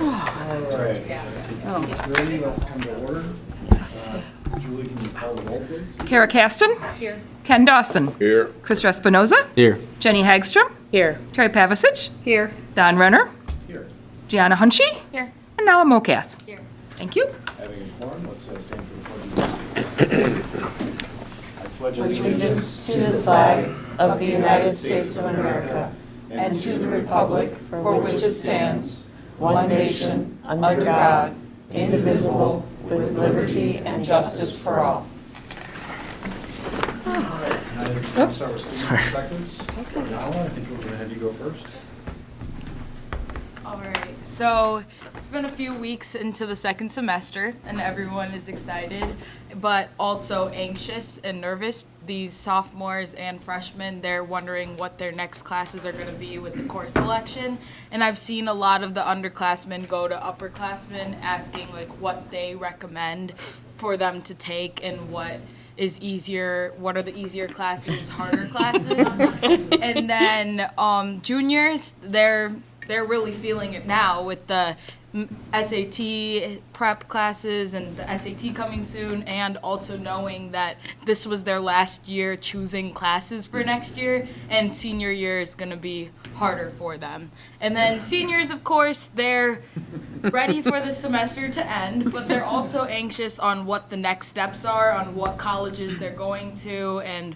right. Oh. Ready, let's come to order. Yes. Julie, can you call the roll, please? Kara Caston? Here. Ken Dawson? Here. Chris Espinoza? Here. Jenny Hagstrom? Here. Terry Pavasich? Here. Don Renner? Here. Gianna Hunchie? Here. And now a Mocath. Here. Thank you. Having a quorum, let's stand for the pledge. I pledge Allegiance to the flag of the United States of America and to the republic for which it stands, one nation, under God, indivisible, with liberty and justice for all. Oops. Sorry. Perspectives. Nala, I think we're going to have you go first. All right, so it's been a few weeks into the second semester and everyone is excited, but also anxious and nervous. These sophomores and freshmen, they're wondering what their next classes are going to be with the course selection. And I've seen a lot of the underclassmen go to upperclassmen asking like what they recommend for them to take and what is easier, what are the easier classes, harder classes. And then juniors, they're really feeling it now with the SAT prep classes and the SAT coming soon, and also knowing that this was their last year choosing classes for next year, and senior year is going to be harder for them. And then seniors, of course, they're ready for the semester to end, but they're also anxious on what the next steps are, on what colleges they're going to, and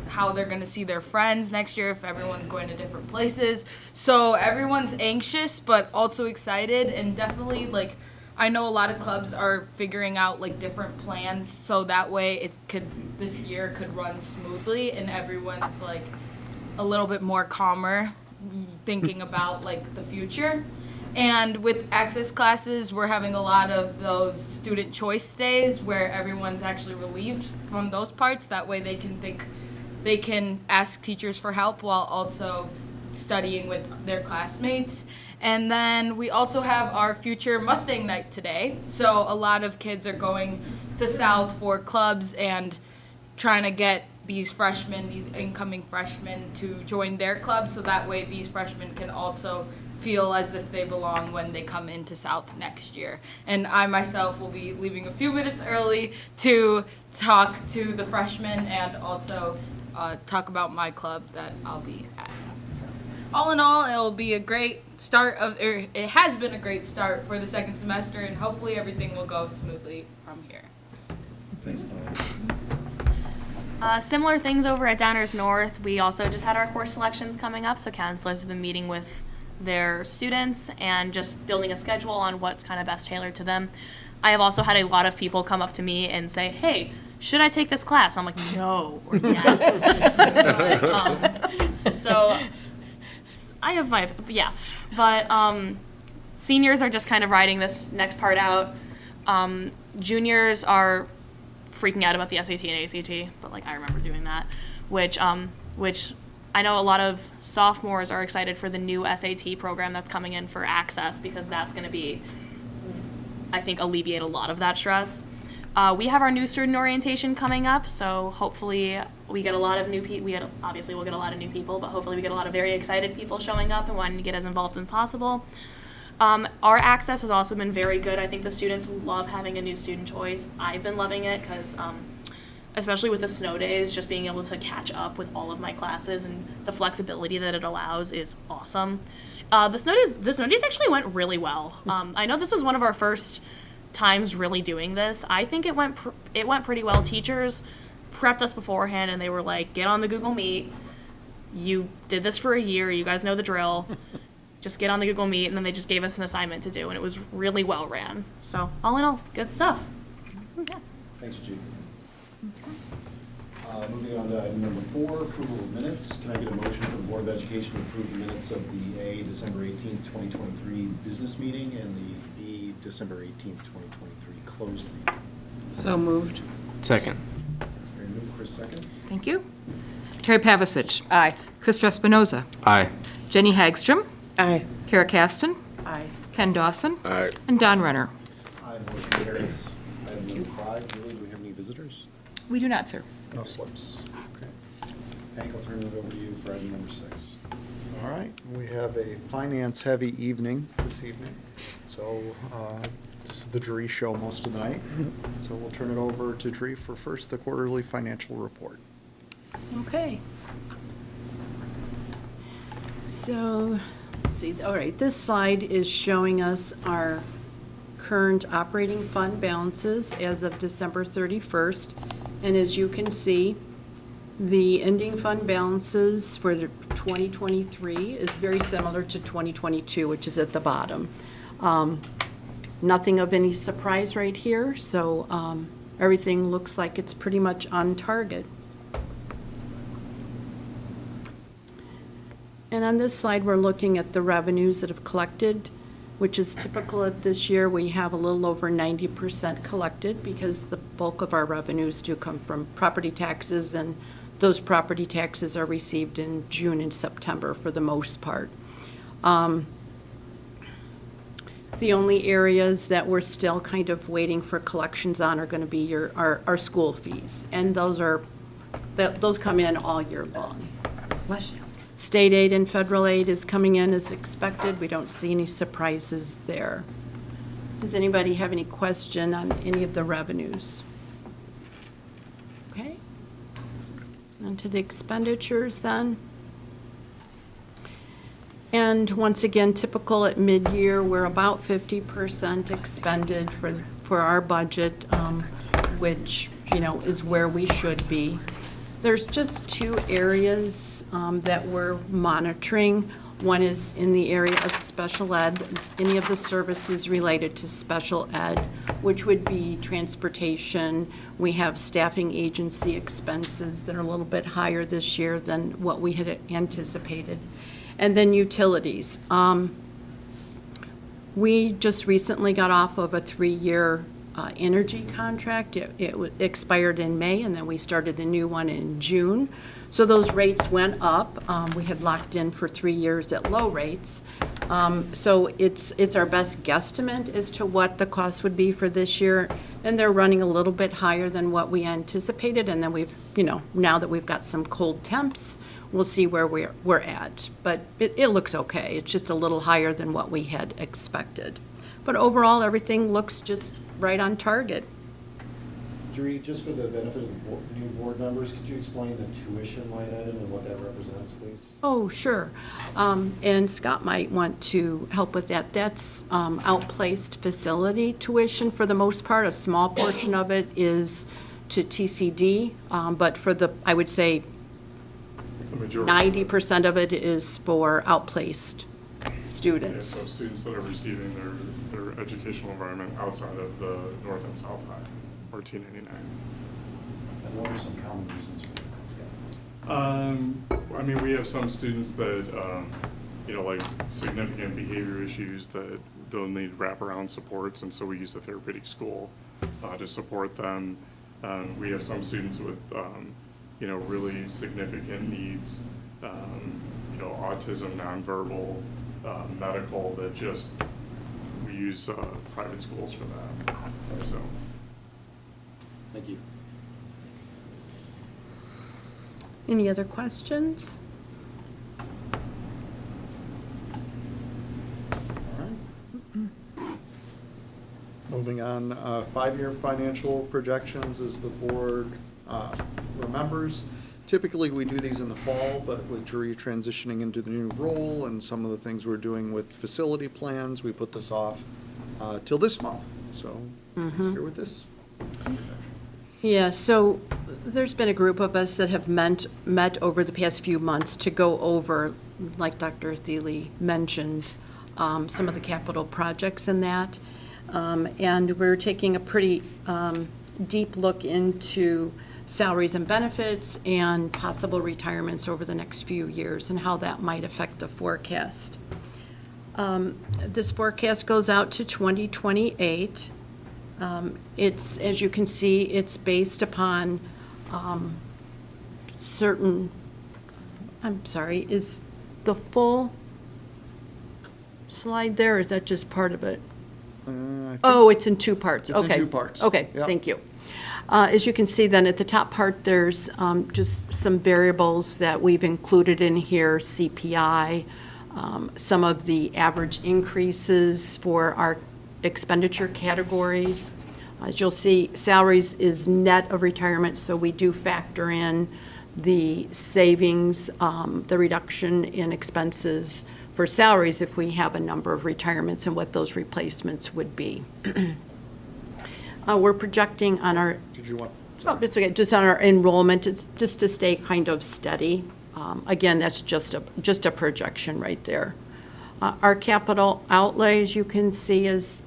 how they're going to see their friends next year if everyone's going to different places. So everyone's anxious but also excited, and definitely like I know a lot of clubs are figuring out like different plans so that way this year could run smoothly and everyone's like a little bit more calmer thinking about like the future. And with access classes, we're having a lot of those student choice days where everyone's actually relieved from those parts. That way they can ask teachers for help while also studying with their classmates. And then we also have our future Mustang night today. So a lot of kids are going to South for clubs and trying to get these incoming freshmen to join their club so that way these freshmen can also feel as if they belong when they come into South next year. And I myself will be leaving a few minutes early to talk to the freshmen and also talk about my club that I'll be at. So, all in all, it'll be a great start it has been a great start for the second semester, and hopefully everything will go smoothly from here. Thanks, Similar things over at Downers North. We also just had our course selections coming up, so counselors have been meeting with their students and just building a schedule on what's kind of best tailored to them. I have also had a lot of people come up to me and say, hey, should I take this class? I'm like, no, or yes. So I have but seniors are just kind of riding this next part out. Juniors are freaking out about the SAT and ACT, but like I remember doing that, which I know a lot of sophomores are excited for the new SAT program that's coming in for access because that's going to be, I think, alleviate a lot of that stress. We have our new student orientation coming up, so hopefully we get a lot of new people. Obviously we'll get a lot of new people, but hopefully we get a lot of very excited people showing up and wanting to get as involved as possible. Our access has also been very good. I think the students love having a new student choice. I've been loving it because especially with the snow days, just being able to catch up with all of my classes and the flexibility that it allows is awesome. The snow days actually went really well. I know this was one of our first times really doing this. I think it went pretty well. Teachers prepped us beforehand and they were like, get on the Google Meet. You did this for a year. You guys know the drill. Just get on the Google Meet, and then they just gave us an assignment to do, and it was really well ran. So all in all, good stuff. Yeah. Thanks, Jude. Moving on to item number 4, approval of minutes. Can I get a motion from the Board of Education to approve the minutes of the December 18th, 2023 business meeting and the B, December 18th, 2023 closed meeting? So moved. Second. Mary Lou, Chris seconds. Thank you. Terry Pavasich. Aye. Chris Espinoza. Aye. Jenny Hagstrom. Aye. Kara Caston. Aye. Ken Dawson. Aye. And Don Renner. Aye, motion carries. Item number 5, Julie, do we have any visitors? We do not, sir. No slips. Okay. Hank, I'll turn it over to you for item number 6. All right, we have have a finance-heavy evening this evening. So this is the Dree show most of the night. So we'll turn it over to Dree for first the quarterly financial report. Okay. So, let's see, all right, this slide is showing us our current operating fund balances as of December 31st. And as you can see, the ending fund balances for 2023 is very similar to 2022, which is at the bottom. Nothing of any surprise right here, so everything looks like it's pretty much on target. And on this slide, we're looking at the revenues that have collected, which is typical at this year. We have a little over 90% collected because the bulk of our revenues do come from property taxes, and those property taxes are received in June and September for the most part. The only areas that we're still kind of waiting for collections on are going to be our school fees, and those come in all year long. Bless you. State aid and federal aid is coming in as expected. We don't see any surprises there. Does anybody have any question on any of the revenues? Okay. On to the expenditures then. And once again, typical at mid-year, we're about 50% expended for our budget, which, is where we should be. There's just two areas that we're monitoring. One is in the area of special ed, any of the services related to special ed, which would be transportation. We have staffing agency expenses that are a little bit higher this year than what we had anticipated. And then utilities. We just recently got off of a 3-year energy contract. It expired in May, and then we started a new one in June. So those rates went up. We had locked in for 3 years at low rates. So it's our best guesstimate as to what the cost would be for this year. And they're running a little bit higher than what we anticipated. And then we've, now that we've got some cold temps, we'll see where we're at. But it looks okay. It's just a little higher than what we had expected. But overall, everything looks just right on target. Dree, just for the benefit of the new board members, could you explain the tuition line item and what that represents, please? Oh, sure. And Scott might want to help with that. That's outplaced facility tuition for the most part. A small portion of it is to TCD, but I would say 90% of it is for outplaced students. So students that are receiving their educational environment outside of the North and South High, or T99. And what are some common reasons for that? We have some students that, like significant behavior issues that they'll need wraparound supports, and so we use the therapeutic school to support them. We have some students with, really significant needs, autism, nonverbal, medical, that just, we use private schools for that, so. Thank you. Any other questions? All right. Moving on, 5-year financial projections as the board remembers. Typically, we do these in the fall, but with Dree transitioning into the new role and some of the things we're doing with facility plans, we put this off till this month. So, here with this. Yeah, so there's been a group of us that have met over the past few months to go over, like Dr. Thiele mentioned, some of the capital projects in that. And we're taking a pretty deep look into salaries and benefits and possible retirements over the next few years and how that might affect the forecast. This forecast goes out to 2028. It's, as you can see, it's based upon certain, is the full slide there, or is that just part of it? Oh, it's in two parts. It's in Okay. two parts. Okay, Yep. thank you. As you can see then, at the top part, there's just some variables that we've included in here, CPI, some of the average increases for our expenditure categories. As you'll see, salaries is net of retirement, so we do factor in the savings, the reduction in expenses for salaries if we have a number of retirements and what those replacements would be. We're projecting on our, Did you want? oh, it's okay, just on our enrollment, it's just to stay kind of steady. Again, that's just a projection right there. Our capital outlay, as you can see, is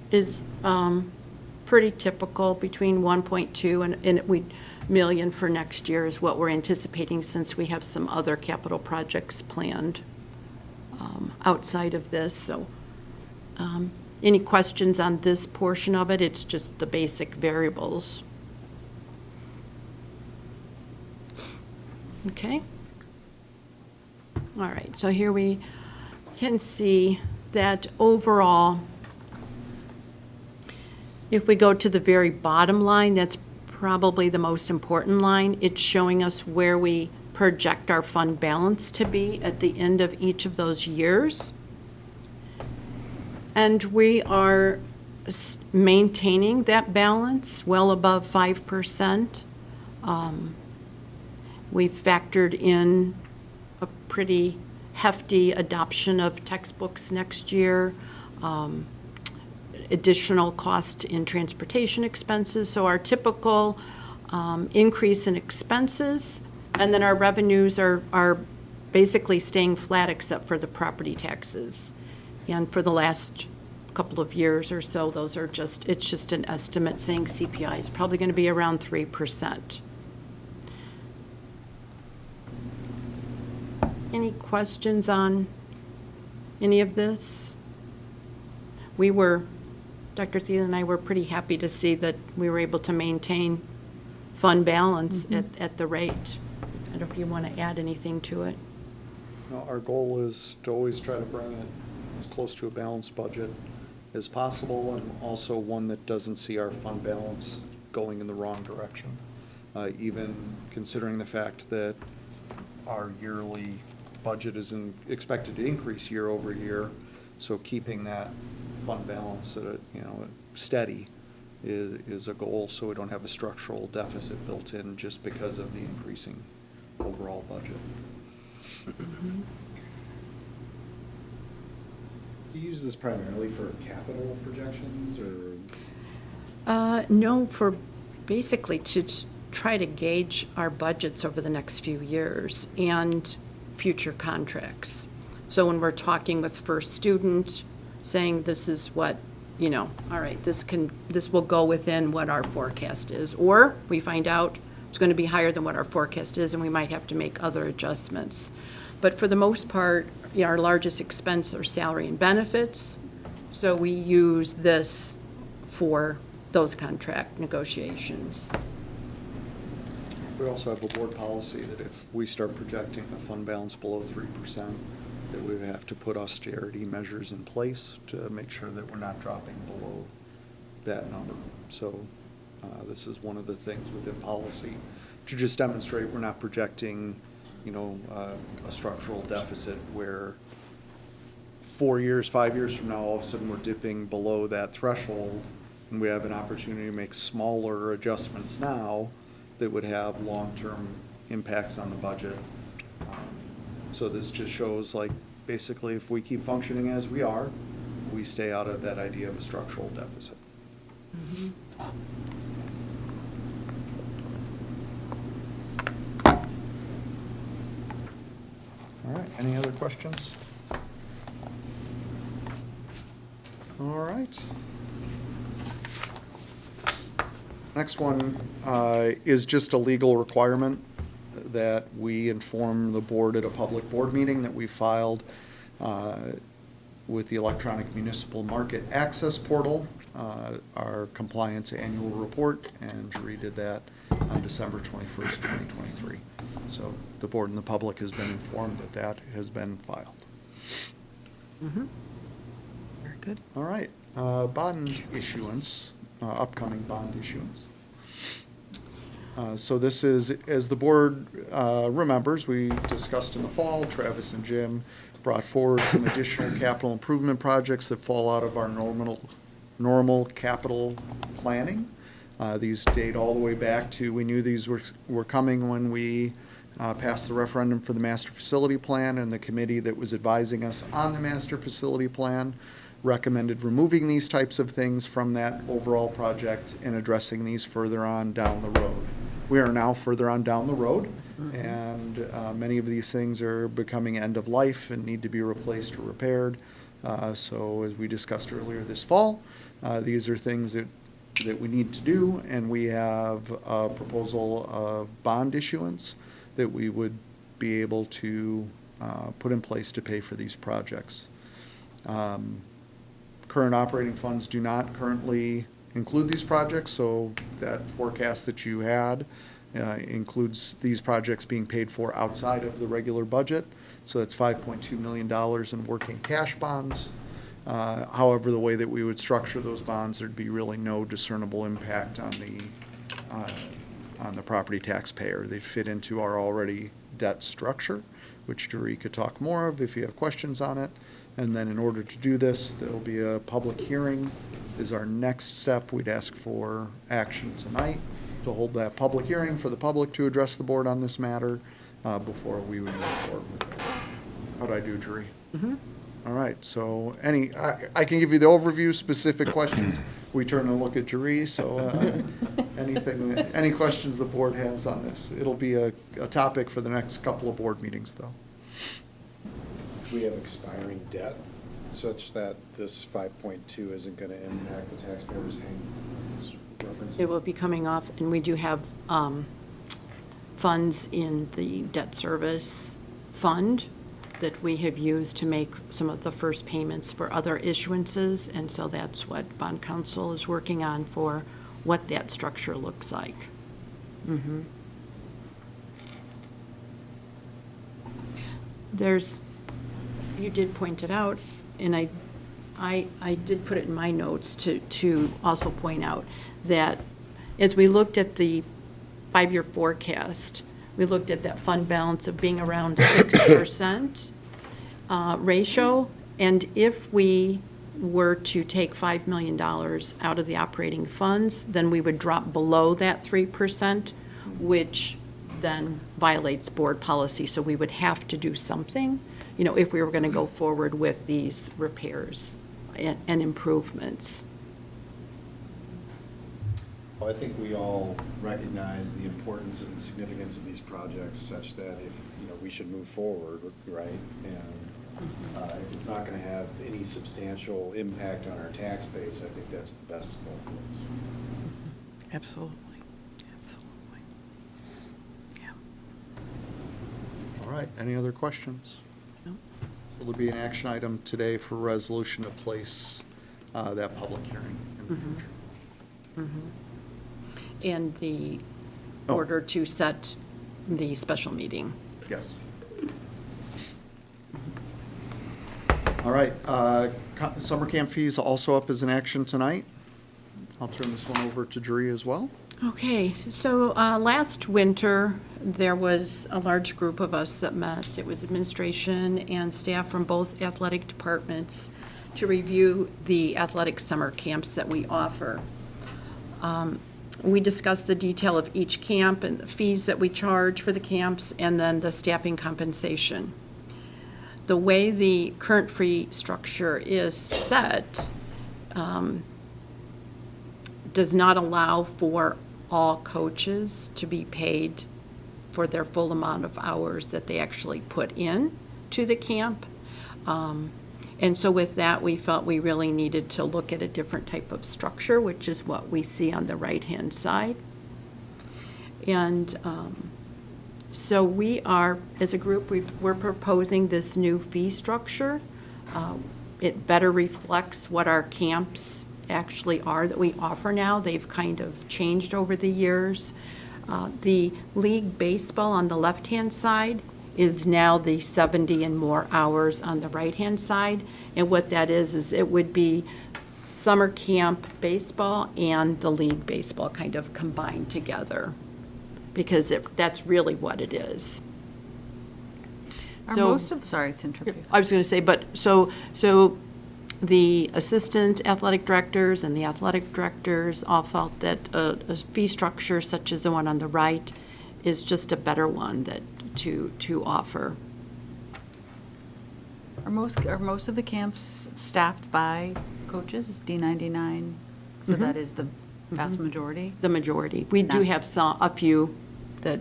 pretty typical, between 1.2 and million for next year is what we're anticipating, since we have some other capital projects planned outside of this. So any questions on this portion of it? It's just the basic variables. Okay. All right, so here we can see that overall, if we go to the very bottom line, that's probably the most important line. It's showing us where we project our fund balance to be at the end of each of those years. And we are maintaining that balance well above 5%. We've factored in a pretty hefty adoption of textbooks next year, additional cost in transportation expenses. So our typical increase in expenses, and then our revenues are basically staying flat except for the property taxes. And for the last couple of years or so, those are it's just an estimate saying CPI is probably going to be around 3%. Any questions on any of this? Dr. Thielen and I were pretty happy to see that we were able to maintain fund balance at the rate. I don't know if you want to add anything to it. No, our goal is to always try to bring it as close to a balanced budget as possible, and also one that doesn't see our fund balance going in the wrong direction. Even considering the fact that our yearly budget is expected to increase year over year, so keeping that fund balance at a, steady is a goal, so we don't have a structural deficit built in just because of the increasing overall budget. Do you use this primarily for capital projections, or? No, for basically to try to gauge our budgets over the next few years and future contracts. So when we're talking with first student, saying this is what, all right, this will go within what our forecast is. Or we find out it's going to be higher than what our forecast is, and we might have to make other adjustments. But for the most part, our largest expense are salary and benefits. So we use this for those contract negotiations. We also have a board policy that if we start projecting a fund balance below 3%, that we would have to put austerity measures in place to make sure that we're not dropping below that number. So this is one of the things within policy to just demonstrate we're not projecting, a structural deficit where 4 years, 5 years from now, all of a sudden we're dipping below that threshold, and we have an opportunity to make smaller adjustments now that would have long-term impacts on the budget. So this just shows, basically if we keep functioning as we are, we stay out of that idea of a structural deficit. Mm-hmm. All right, any other questions? All right. Next one is just a legal requirement that we inform the board at a public board meeting that we filed with the Electronic Municipal Market Access Portal, our compliance annual report, and Jerry did that on December 21st, 2023. So the board and the public has been informed that that has been filed. Mm-hmm. Very good. All right, bond issuance, upcoming bond issuance. So this is, as the board remembers, we discussed in the fall, Travis and Jim brought forward some additional capital improvement projects that fall out of our normal capital planning. These date all the way back to, we knew these were coming when we passed the referendum for the master facility plan, and the committee that was advising us on the master facility plan recommended removing these types of things from that overall project and addressing these further on down the road. We are now further on down the road, and many of these things are becoming end of life and need to be replaced or repaired. So as we discussed earlier this fall, these are things that we need to do, and we have a proposal of bond issuance that we would be able to put in place to pay for these projects. Current operating funds do not currently include these projects, so that forecast that you had includes these projects being paid for outside of the regular budget. So that's $5.2 million in working cash bonds. However, the way that we would structure those bonds, there'd be really no discernible impact on the property taxpayer. They'd fit into our already debt structure, which Jerry could talk more of if you have questions on it. And then in order to do this, there'll be a public hearing is our next step. We'd ask for action tonight to hold that public hearing for the public to address the board on this matter before we would move forward with it. How'd I do, Jerry? All right, so I can give you the overview, specific questions. We turn and look at Jerry, so any questions the board has on this. It'll be a topic for the next couple of board meetings, though. Do we have expiring debt such that this 5.2 isn't going to impact the taxpayers' reference? It will be coming off, and we do have funds in the debt service fund that we have used to make some of the first payments for other issuances, and so that's what bond counsel is working on for what that structure looks like. You did point it out, and I did put it in my notes to also point out that as we looked at the 5-year forecast, we looked at that fund balance of being around 6% ratio, and if we were to take $5 million out of the operating funds, then we would drop below that 3%, which then violates board policy, so we would have to do something, if we were going to go forward with these repairs and improvements. Well, I think we all recognize the importance and significance of these projects such that if, we should move forward, right? And if it's not going to have any substantial impact on our tax base, I think that's the best of both worlds. Absolutely. Absolutely. Yeah. All right, any other questions? No. Will there be an action item today for resolution to place that public hearing in the future? And the order to set the special meeting. Yes. All right, summer camp fees also up as an action tonight. I'll turn this one over to Jerry as well. Okay, so last winter, there was a large group of us that met. It was administration and staff from both athletic departments to review the athletic summer camps that we offer. We discussed the detail of each camp and the fees that we charge for the camps, and then the staffing compensation. The way the current fee structure is set does not allow for all coaches to be paid for their full amount of hours that they actually put in to the camp. And so with that, we felt we really needed to look at a different type of structure, which is what we see on the right-hand side. And so we are, as a group, we're proposing this new fee structure. It better reflects what our camps actually are that we offer now. They've kind of changed over the years. The league baseball on the left-hand side is now the 70 and more hours on the right-hand side. And what that is it would be summer camp baseball and the league baseball kind of combined together. because that's really what it is. Are So- most of, sorry to interrupt you. I was going to say, but, so the assistant athletic directors and the athletic directors all felt that a fee structure such as the one on the right is just a better one to offer. Are most of the camps staffed by coaches, D99? So that is the vast majority? The majority. We do Not- have a few that,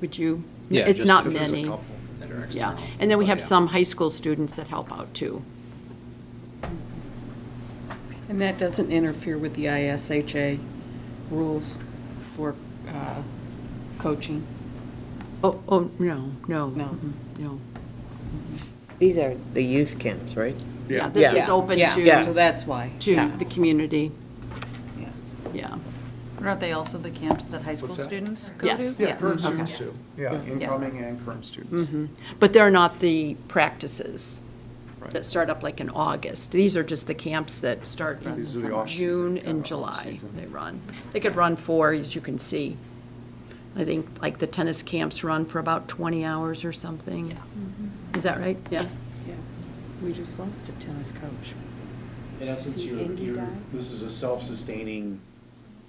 would you? Yeah, It's just not if there's a many. couple that are Yeah, external, and then we but have yeah. some high school students that help out too. And that doesn't interfere with the ISHA rules for coaching? Oh, no. No. No. These are the youth camps, right? Yeah, this is open Yeah, to, so that's why. to Yeah. the community, Yeah. yeah. But aren't they also the camps that high school What's that? students go to? Yes. Yeah, current Okay. students too. Yeah, incoming and current students. But they're not the practices Right. that start up like in August. These are just the camps that start Yeah, in these are the off-season, June kind and of July. off-season. They run. They could run for, as you can see. I think like the tennis camps run for about 20 hours or something. Is that right? Yeah. Yeah. We just lost a tennis coach. In essence, See Indy die? this is a self-sustaining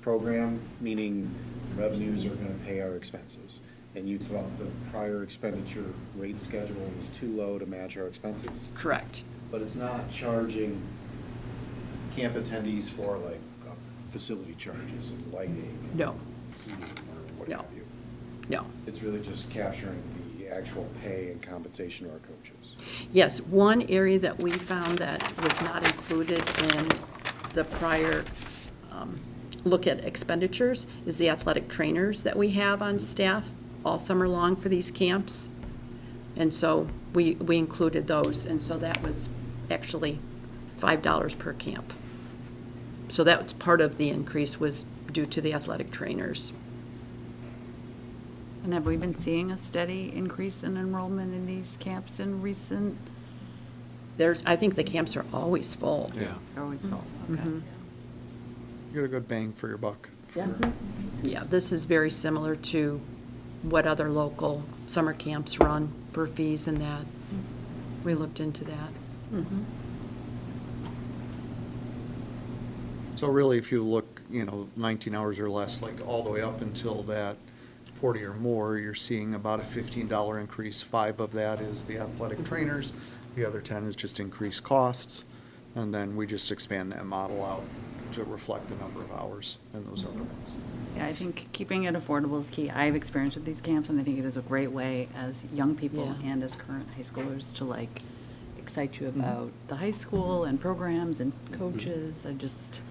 program, meaning revenues are gonna pay our expenses. And you thought the prior expenditure rate schedule was too low to match our expenses? Correct. But it's not charging camp attendees for like facility charges and lighting and No, heating or what No. have you. no. It's really just capturing the actual pay and compensation to our coaches. Yes, one area that we found that was not included in the prior look at expenditures is the athletic trainers that we have on staff all summer long for these camps. And so we included those, and so that was actually $5 per camp. So that was part of the increase was due to the athletic trainers. And have we been seeing a steady increase in enrollment in these camps in recent, I think the camps are always full. Yeah, they're always full, okay. Mhm. you get a good bang for your buck. Yeah. Yeah, this is very similar to what other local summer camps run for fees and that. We looked into that. So really, if you look, 19 hours or less, like all the way up until that 40 or more, you're seeing about a $15 increase. 5 of that is the athletic trainers, the other 10 is just increased costs, and then we just expand that model out to reflect the number of hours in those other ones. Yeah, I think keeping it affordable is key. I have experience with these camps, and I think it is a great way as young people Yeah. and as current high schoolers to excite you about the high school and programs and coaches. I just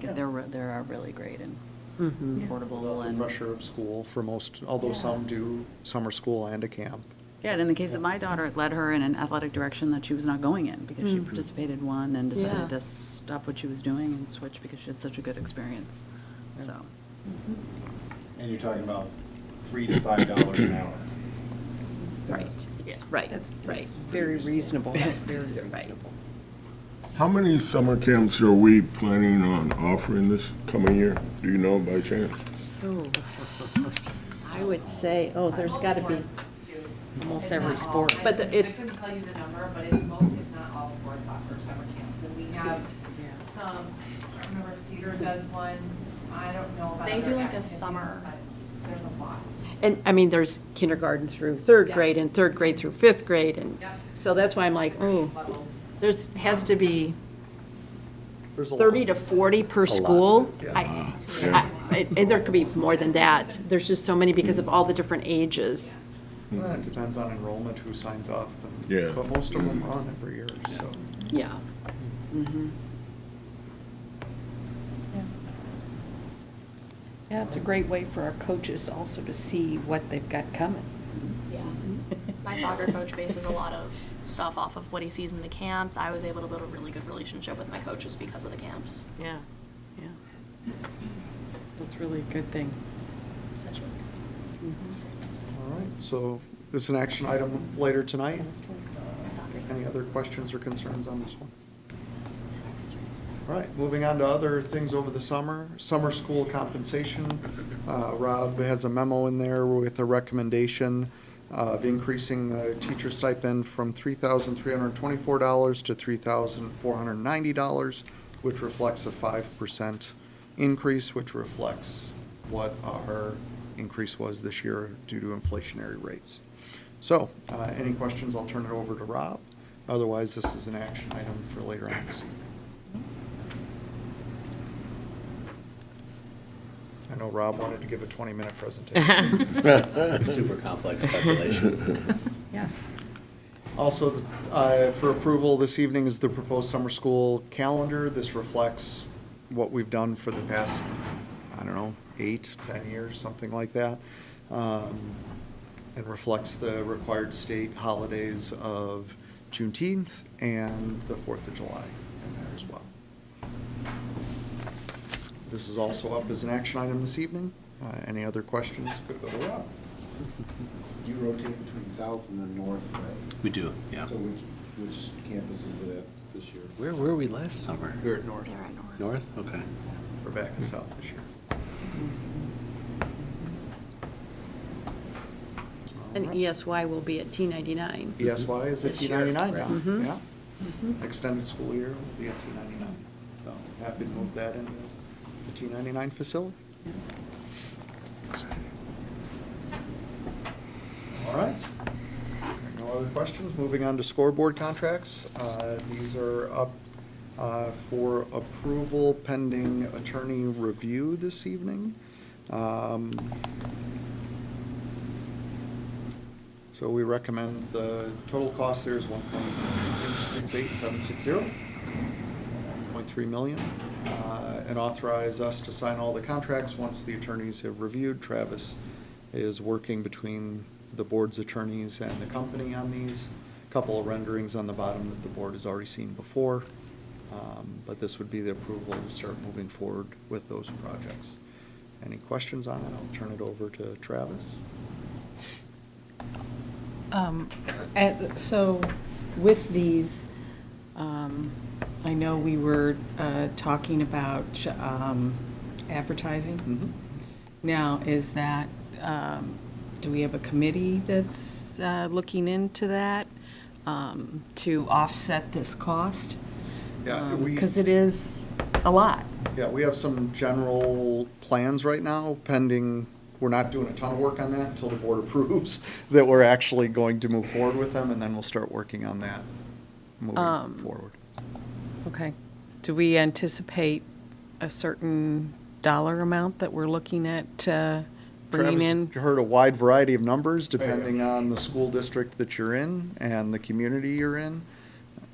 think they're really great and affordable The and. pressure of school for most, although some do summer school and a camp. Yeah, and in the case of my daughter, it led her in an athletic direction that she was not going in because she participated in one and Yeah. decided to stop what she was doing and switch because she had such a good experience. So, And you're talking about $3 to $5 an hour. Right, right, That's right. very reasonable, very Right. reasonable. How many summer camps are we planning on offering this coming year? Do you know by chance? Oh, I would say, there's got to be, Almost every sport. but it's, I couldn't tell you the number, but it's most, if not all sports offer summer camps. And we have some, I don't remember if theater does one, I don't know about They other do like a activities, summer. but there's a lot. and, I mean, there's kindergarten through third grade and third grade through fifth grade, and Yep. so that's why I'm like, Different age levels. has to be There's a 30 lot. to 40 per school. Yeah. And there could be more than that. There's just so many because of all the different ages. Well, it depends on enrollment, who signs up. Yeah. But most of them run every year, so. Yeah. Yeah, it's a great way for our coaches also to see what they've got coming. Yeah. My soccer coach bases a lot of stuff off of what he sees in the camps. I was able to build a really good relationship with my coaches because of the camps. Yeah, yeah. That's really a good thing. Essentially. All right, so this is an action item later tonight. My soccer's Any other questions or concerns on this one? All right, moving on to other things over the summer. Summer school compensation. Rob has a memo in there with a recommendation of increasing the teacher stipend from $3,324 to $3,490, which reflects a 5% increase, which reflects what our increase was this year due to inflationary rates. So, any questions, I'll turn it over to Rob. Otherwise, this is an action item for later on this evening. I know Rob wanted to give a 20-minute presentation. Super complex calculation. Yeah. Also, for approval this evening is the proposed summer school calendar. This reflects what we've done for the past, 8, 10 years, something like that. It reflects the required state holidays of Juneteenth and the 4th of July in there as well. This is also up as an action item this evening. Any other questions? Could go to Rob. You rotate between south and then north, right? We do, yeah. So which campus is it at this year? Where were we last summer? We're at North. North? Okay. We're back in South this year. And ESY will be at T99. ESY is at This year, T99 now, right. Mhm. yeah. Extended school year will be at T99. So happy to move that into the T99 facility. All right. No other questions? Moving on to scoreboard contracts. These are up for approval pending attorney review this evening. So we recommend the total cost there is $1.68760.3 million, and authorize us to sign all the contracts once the attorneys have reviewed. Travis is working between the board's attorneys and the company on these. A couple of renderings on the bottom that the board has already seen before, but this would be the approval to start moving forward with those projects. Any questions on it? I'll turn it over to Travis. So with these, I know we were talking about advertising. Mm-hmm. Now, is that, do we have a committee that's looking into that to offset this cost? Yeah, Because it is a lot. Yeah, we have some general plans right now pending. We're not doing a ton of work on that until the board approves that we're actually going to move forward with them, and then we'll start working on that moving forward. Okay. Do we anticipate a certain dollar amount that we're looking at bringing in? Travis heard a wide variety of numbers depending on the school district that you're in and the community you're in.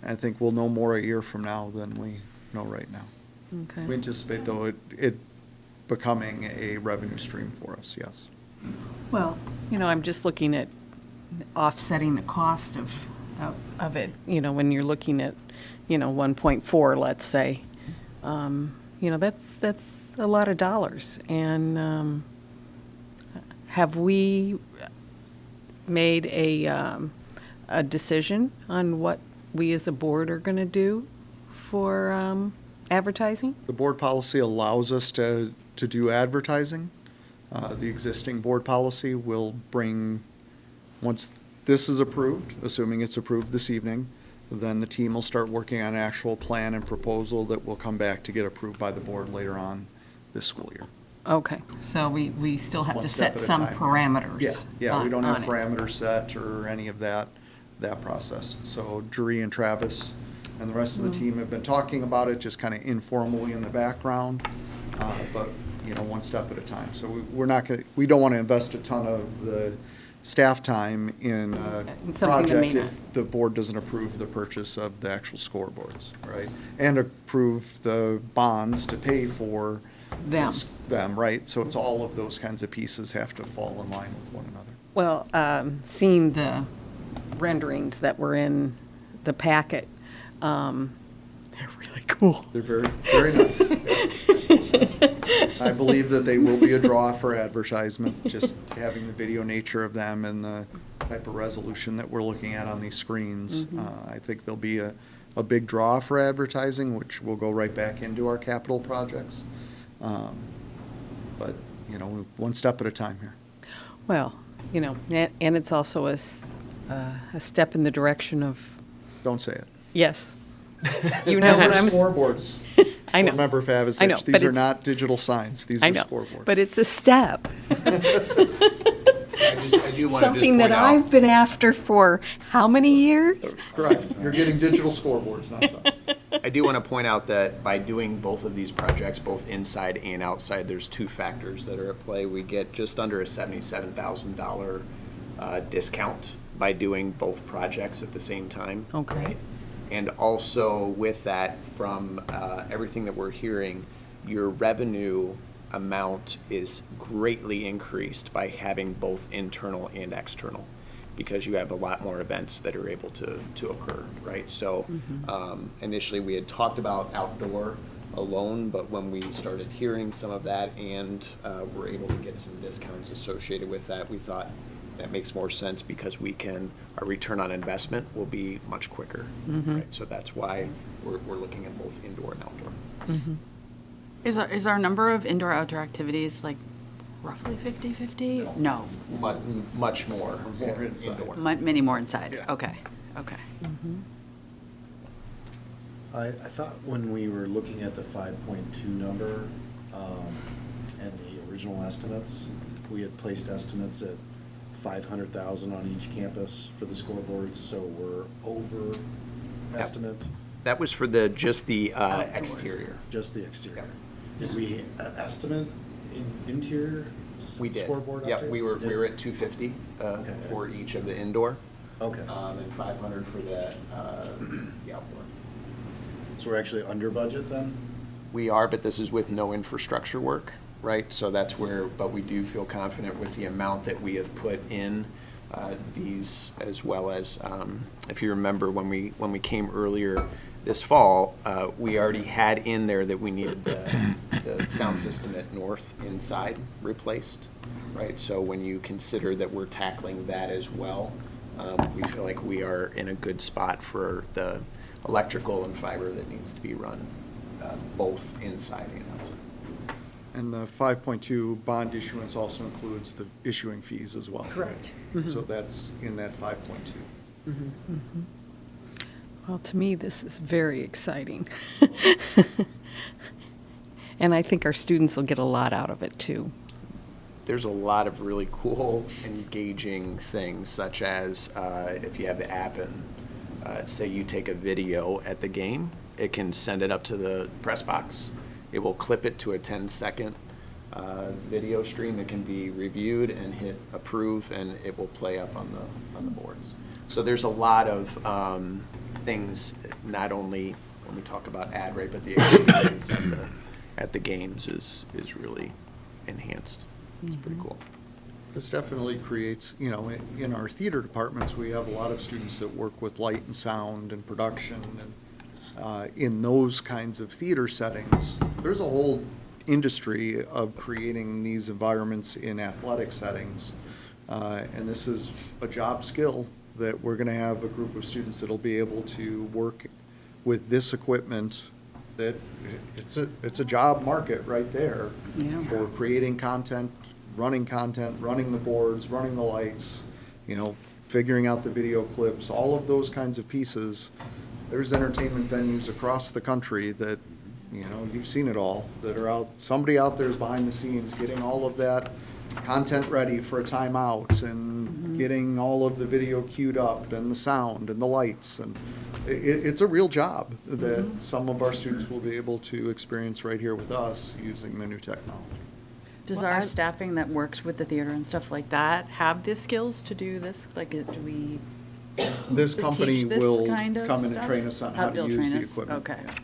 I think we'll know more a year from now than we know right now. Okay. We anticipate, though, it becoming a revenue stream for us, yes. Well, I'm just looking at offsetting the cost of it, when you're looking at, 1.4, let's say. That's a lot of dollars. And have we made a decision on what we as a board are going to do for advertising? The board policy allows us to do advertising. The existing board policy will bring, once this is approved, assuming it's approved this evening, then the team will start working on an actual plan and proposal that will come back to get approved by the board later on this school year. Okay, so we still have One to step set at a some time. parameters. Yeah, we don't have on it. parameters set or any of that process. So Dree and Travis and the rest of the team have been talking about it, just kind of informally in the background, but, one step at a time. So we don't want to invest a ton of the staff time in a something that may project not. if the board doesn't approve the purchase of the actual scoreboards, right? And approve the bonds to pay for them, right? So it's all of those kinds of pieces have to fall in line with one another. Well, seeing the renderings that were in the packet, they're really cool. They're very, very nice. Yes. I believe that they will be a draw for advertisement, just having the video nature of them and the type of resolution that we're looking at on these screens. I think they'll be a a big draw for advertising, which will go right back into our capital projects. But, you know, one step at a time here. Well, you know, and it's also a step in the direction of, Don't say it. yes. You know what I'm. These are scoreboards. I know. Remember, I know, Favosich, but these are it's- not digital signs. These I are know, scoreboards. but it's a step. I do want to Something that I've been after for how many years? Correct. You're getting digital scoreboards, not signs. I do want to point out that by doing both of these projects, both inside and outside, there's two factors that are at play. We get just under a $77,000 discount by doing both projects at the same time. Okay. right? And also with that, from everything that we're hearing, your revenue amount is greatly increased by having both internal and external, because you have a lot more events that are able to occur, right? So initially we had talked about outdoor alone, but when we started hearing some of that and were able to get some discounts associated with that, we thought that makes more sense because our return on investment will be much quicker, right? So that's why we're looking at both indoor and outdoor. Is our number of indoor-outdoor activities like roughly 50/50? No, Much more More inside. indoor. many more inside. Yeah. Okay. I thought when we were looking at the 5.2 number and the original estimates, we had placed estimates at 500,000 on each campus for the scoreboards, so we're over estimate, That was for just the exterior. just the exterior. Did we estimate interior We did. scoreboard up Yep, there? we were Did? at 250 Okay. for each of the indoor. Okay. And 500 for the outdoor. So we're actually under budget then? We are, but this is with no infrastructure work, right? So that's where, but we do feel confident with the amount that we have put in these, as well as, if you remember, when we came earlier this fall, we already had in there that we needed the sound system at North inside replaced, right? So when you consider that we're tackling that as well, we feel like we are in a good spot for the electrical and fiber that needs to be run, both inside and outside. And the 5.2 bond issuance also includes the issuing fees as well. Correct. So that's in that 5.2. Well, to me, this is very exciting. And I think our students will get a lot out of it, too. There's a lot of really cool, engaging things, such as if you have the app and say you take a video at the game, it can send it up to the press box. It will clip it to a 10-second video stream. It can be reviewed and hit approve, and it will play up on the boards. So there's a lot of things, not only when we talk about ad rate, but the experience at the games is really enhanced. It's pretty cool. This definitely creates, you know, in our theater departments, we have a lot of students that work with light and sound and production, and in those kinds of theater settings, there's a whole industry of creating these environments in athletic settings. And this is a job skill that we're going to have a group of students that'll be able to work with this equipment, that it's a job market right there Yeah. for creating content, running the boards, running the lights, you know, figuring out the video clips, all of those kinds of pieces. There's entertainment venues across the country that, you know, you've seen it all, that are out, somebody out there is behind the scenes getting all of that content ready for a timeout and getting all of the video queued up and the sound and the lights. And it's a real job that some of our students will be able to experience right here with us using the new technology. Does Well, our staffing that works with the theater and stuff like that have the skills to do this? Like, do we? This to company teach this will kind of come in and stuff? train us on how to they'll use train the us? equipment. Okay. yeah.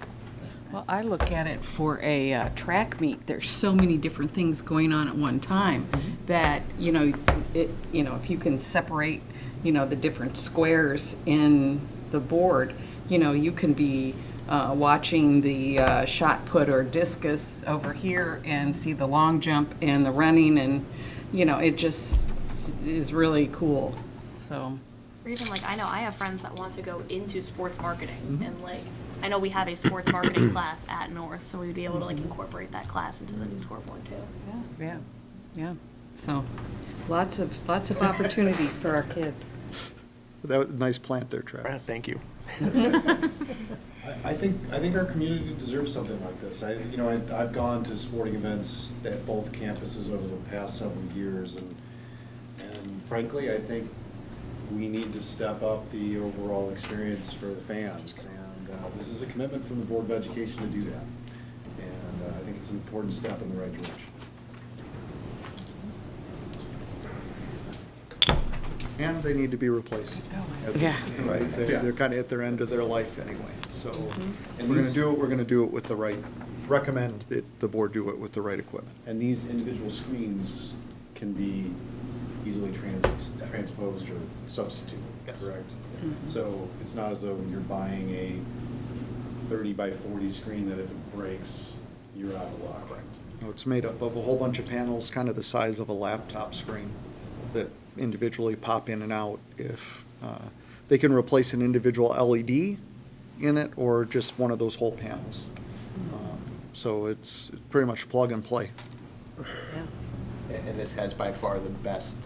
Well, I look at it for a track meet. There's so many different things going on at one time that, you know, if you can separate, the different squares in the board, you can be watching the shot put or discus over here and see the long jump and the running, and, it just is really cool. So or even like, I know I have friends that want to go into sports marketing, and like, I know we have a sports marketing class at North, so we'd be able to like incorporate that class into the new scoreboard too. Yeah, yeah. So, lots of opportunities for our kids. That was a nice plant there, Travis. Thank you. I think our community deserves something like this. I've gone to sporting events at both campuses over the past several years, and frankly, I think we need to step up the overall experience for the fans. And this is a commitment from the Board of Education to do that. And I think it's an important step in the right direction. And they need to be replaced. Yeah. Right, they're kind of at their end of their life anyway, so we're going to do it with the right, recommend that the board do it with the right equipment. And these individual screens can be easily transposed or substituted, correct? So it's not as though you're buying a 30 by 40 screen that if it breaks, you're out of luck. Correct. It's made up of a whole bunch of panels, kind of the size of a laptop screen, that individually pop in and out. If they can replace an individual LED in it, or just one of those whole panels. So it's pretty much plug and play. And this has by far the best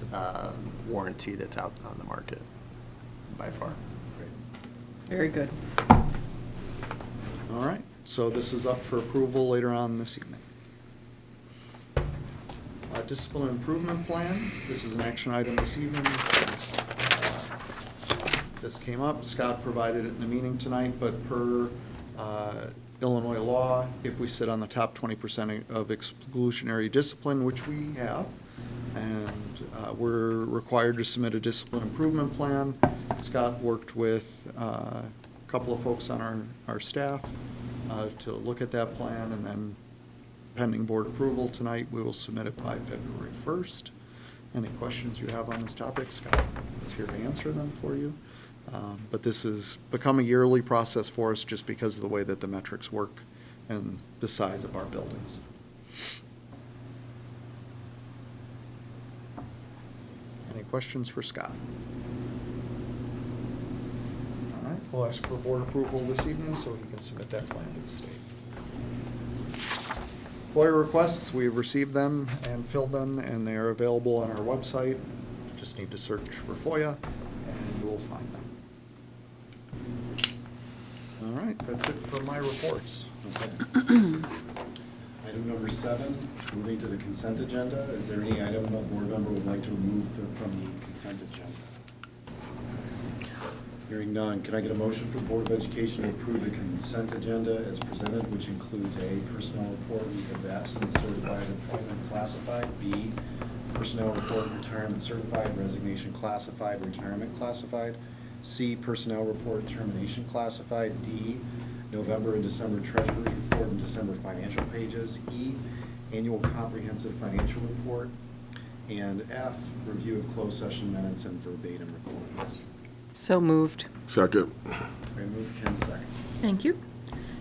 warranty that's out on the market, by far. Very good. All right, so this is up for approval later on this evening. Discipline improvement plan, this is an action item this evening. This came up, Scott provided it in the meeting tonight, but per Illinois law, if we sit on the top 20% of exclusionary discipline, which we have, and we're required to submit a discipline improvement plan. Scott worked with a couple of folks on our staff to look at that plan, and then pending board approval tonight, we will submit it by February 1st. Any questions you have on this topic, Scott is here to answer them for you. But this has become a yearly process for us just because of the way that the metrics work and the size of our buildings. Any questions for Scott? All right, we'll ask for board approval this evening so he can submit that plan to the state. FOIA requests, we've received them and filled them, and they are available on our website. Just need to search for FOIA, and you will find them. All right, that's it for my reports. Okay. Item number 7, moving to the consent agenda. Is there any item a board member would like to remove from the consent agenda? Hearing none, can I get a motion for the Board of Education to approve the consent agenda as presented, which includes A, personnel report, leave of absence, certified appointment classified, B, personnel report, retirement certified, resignation classified, retirement classified, C, personnel report, termination classified, D, November and December treasurer's report and December financial pages, E, annual comprehensive financial report, and F, review of closed session minutes and verbatim recordings. So moved. Second. Ray moved, Ken second. Thank you.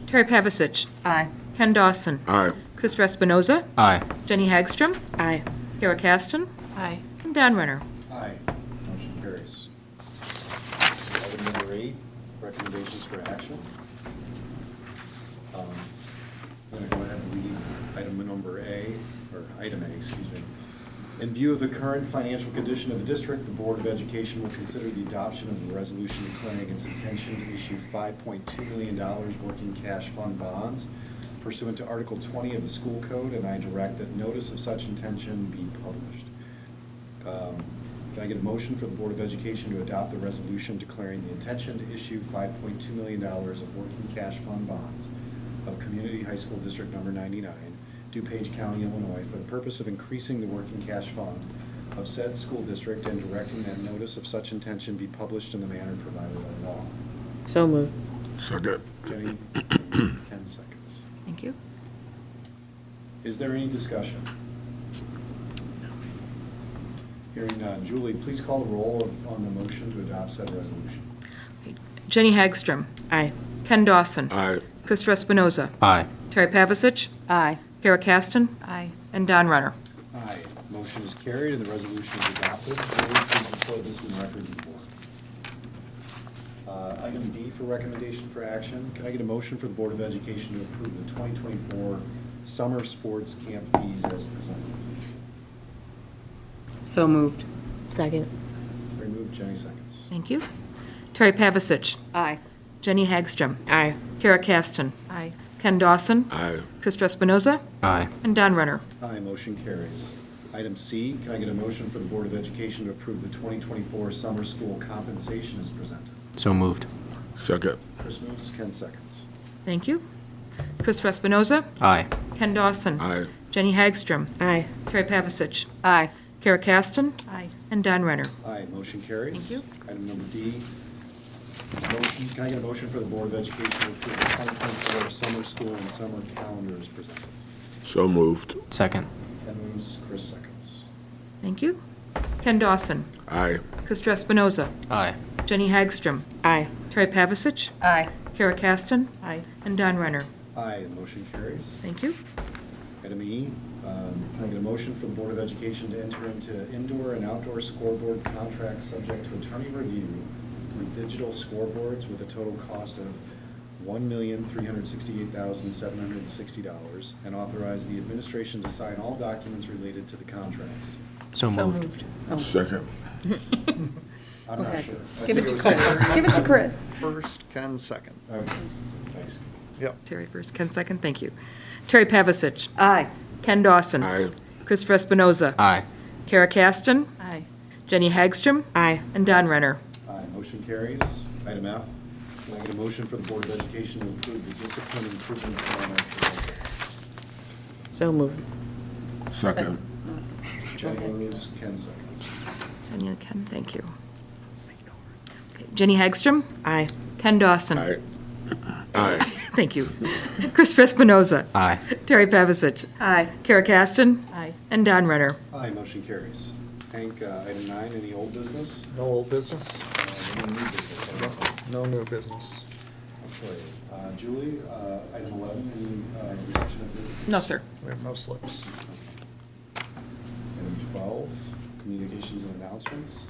Terry Pavasich. Aye. Ken Dawson. Aye. Christopher Espinoza. Aye. Jenny Hagstrom. Aye. Kara Caston. Aye. And Don Renner. Aye. Motion carries. Item number 8, recommendations for action. I'm going to go ahead and read item number A, or item A, excuse me. In view of the current financial condition of the district, the Board of Education will consider the adoption of a resolution declaring its intention to issue $5.2 million working cash fund bonds pursuant to Article 20 of the School Code, and I direct that notice of such intention be published. Can I get a motion for the Board of Education to adopt the resolution declaring the intention to issue $5.2 million of working cash fund bonds of Community High School District Number 99, DuPage County, Illinois, for the purpose of increasing the working cash fund of said school district and directing that notice of such intention be published in the manner provided by law? So moved. Second. Jenny, 10 seconds. Thank you. Is there any discussion? Hearing none. Julie, please call the roll on the motion to adopt said resolution. Jenny Hagstrom. Aye. Ken Dawson. Aye. Christopher Espinoza. Aye. Terry Pavasich. Aye. Kara Caston. Aye. And Don Renner. Aye. Motion is carried and the resolution is adopted. Julie, please record this in the records of the board. Item B for recommendation for action. Can I get a motion for the Board of Education to approve the 2024 summer sports camp fees as presented? So moved. Second. Ray moved, Jenny seconds. Thank you. Terry Pavasich. Aye. Jenny Hagstrom. Aye. Kara Caston. Aye. Ken Dawson. Aye. Chris Espinoza. Aye. And Don Renner. Aye, motion carries. Item C, can I get a motion for the Board of Education to approve the 2024 summer school compensation as presented? So moved. Second. Chris moves, Ken seconds. Thank you. Chris Espinoza. Aye. Ken Dawson. Aye. Jenny Hagstrom. Aye. Terry Pavasich. Aye. Kara Caston. Aye. And Don Renner. Aye, motion carries. Thank you. Item number D, motion, can I get a motion for the Board of Education to approve the 2024 summer school and summer calendar as presented? So moved. Second. Ken moves, Chris seconds. Thank you. Ken Dawson. Aye. Chris Espinoza. Aye. Jenny Hagstrom. Aye. Terry Pavasich. Aye. Kara Caston. Aye. And Don Renner. Aye, motion carries. Thank you. Item E, can I get a motion for the Board of Education to enter into indoor and outdoor scoreboard contracts subject to attorney review through digital scoreboards with a total cost of $1,368,760 and authorize the administration to sign all documents related to the contracts? So moved. Oh. Second. I'm not sure. I Give think it to was Chris. Terry. Give it to Chris. First, Ken second. Okay, thanks. Yep. Terry first, Ken second, thank you. Terry Pavasich. Aye. Ken Dawson. Aye. Chris Espinoza. Aye. Kara Caston. Aye. Jenny Hagstrom. Aye. And Don Renner. Aye, motion carries. Item F, can I get a motion for the Board of Education to approve the discipline improvement plan as presented? So moved. Second. Jenny moves, Ken seconds. Jenny and Ken, thank you. Okay, Jenny Hagstrom. Aye. Ken Dawson. Aye. Aye. Thank you. Chris Espinoza. Aye. Terry Pavasich. Aye. Kara Caston. Aye. And Don Renner. Aye, motion carries. Hank, item 9, any old business? No old business? Any new business? No new business. Okay. Julie, item 11, any reception of business? No, sir. We have no slips. Item 12, communications and announcements.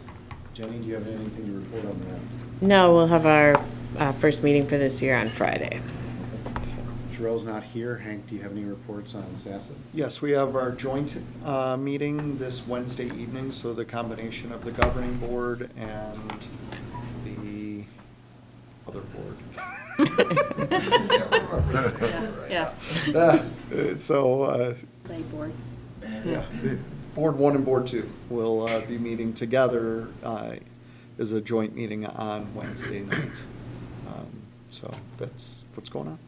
Jenny, do you have anything to report on that? No, we'll have our first meeting for this year on Friday. Sherelle's not here. Hank, do you have any reports on SASA? Yes, we have our joint meeting this Wednesday evening, so the combination of the governing board and the other board. Yeah. So, Lay board. yeah, Board 1 and Board 2 will be meeting together as a joint meeting on Wednesday night. So that's what's going on.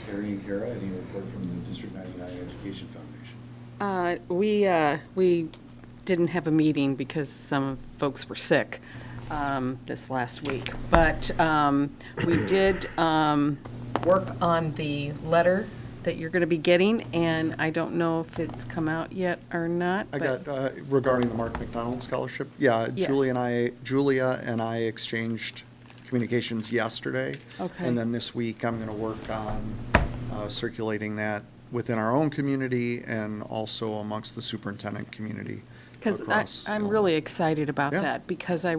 Terry and Kara, any report from the District 99 Education Foundation? We didn't have a meeting because some folks were sick this last week. But we did work on the letter that you're going to be getting, and I don't know if it's come out yet or not. I but- got, regarding the Mark McDonald Scholarship, yeah, Yes. Julia and I exchanged communications yesterday. Okay. And then this week, I'm going to work on circulating that within our own community and also amongst the superintendent community Because across. I'm really excited about Yeah. that, because I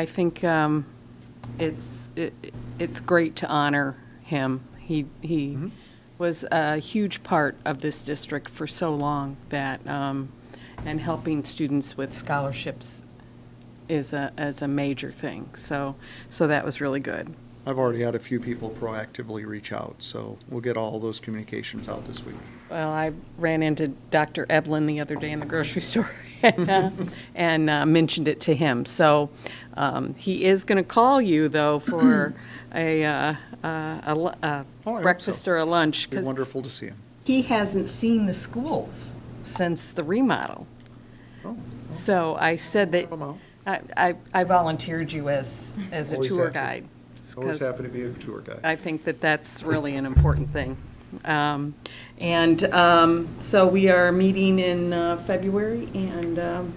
think it's great to honor him. He Mhm. was a huge part of this district for so long that, and helping students with scholarships is a major thing. So that was really good. I've already had a few people proactively reach out, so we'll get all those communications out this week. Well, I ran into Dr. Eblin the other day in the grocery store and mentioned it to him. So he is going to call you, though, for a hope breakfast so. or a lunch. It'd be 'Cause wonderful to see him. he hasn't seen the schools since the remodel. Oh, So I said that come out. I volunteered you as a Always tour happy. guide. Always 'cause happy to be a tour guide. I think that that's really an important thing. So we are meeting in February, and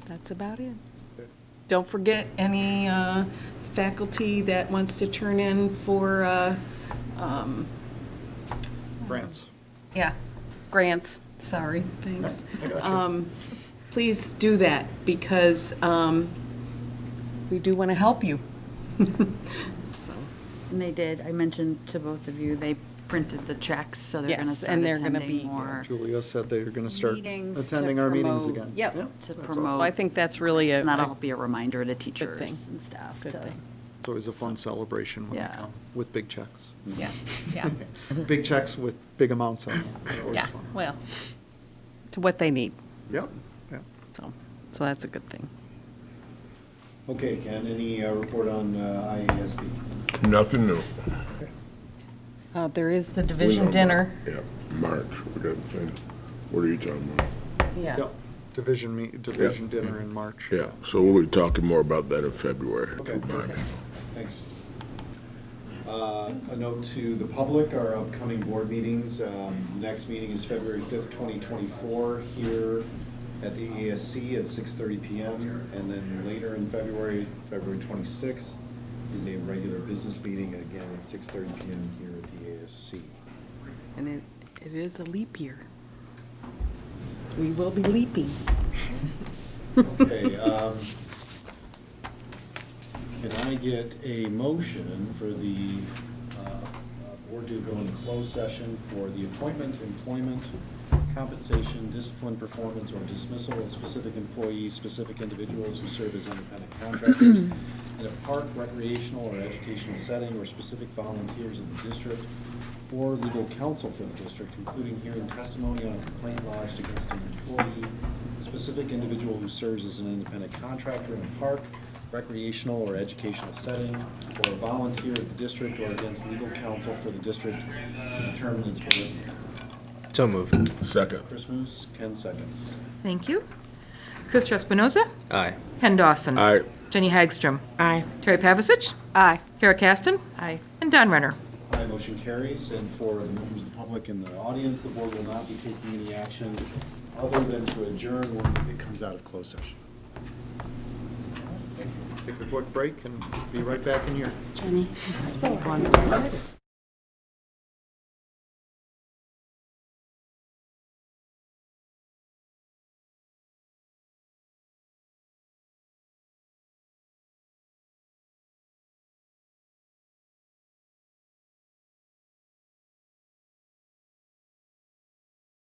that's about it. Don't forget any faculty that wants to turn in for, Grants. yeah, grants, sorry, thanks. I got you. please do that, because we do want to help you. So, And they did, I mentioned to both of you, they printed the checks, so they're gonna Yes, start and they're gonna attending be- more Julia said they're going to start meetings to attending our meetings promote- again. Yep, Yeah, to that's awesome. promote. so I think that's really And that'll a be a reminder to teachers thing. and staff Good to. thing. It's always a fun celebration when they Yeah. come, with big checks. Yeah, yeah, Big checks with big amounts on them. They're always yeah, fun. well, to what they need, Yep, yep. so that's a good thing. Okay, Ken, any report on IASB? Nothing new. There is the We division know dinner. about- Yeah, March, we got the thing. What are you talking about? Yeah. Yep, division dinner in March. Yeah, so we'll be talking more about that in February. Okay, through March. okay. Thanks. A note to the public, our upcoming board meetings. Next meeting is February 5th, 2024, here at the ASC at 6:30 PM. And then later in February, February 26th, is a regular business meeting, again at 6:30 PM here at the ASC. And it is a leap year. We will be leaping. Okay, can I get a motion for the board to go into closed session for the appointment, employment, compensation, discipline, performance, or dismissal of specific employees, specific individuals who serve as independent contractors in a park, recreational, or educational setting, or specific volunteers in the district, or legal counsel for the district, including hearing testimony on a complaint lodged against an employee, specific individual who serves as an independent contractor in a park, recreational, or educational setting, or a volunteer of the district, or against legal counsel for the district to determine its validity. So moved. Second. Chris Moose, Ken seconds. Thank you. Chris Espinoza. Aye. Ken Dawson. Aye. Jenny Hagstrom. Aye. Terry Pavasich. Aye. Kara Caston. Aye. And Don Renner. Aye, motion carries, and for the members of the public in the audience, the board will not be taking any action other than to adjourn when it comes out of closed session. Take a quick break and be right back in here. Jenny, one.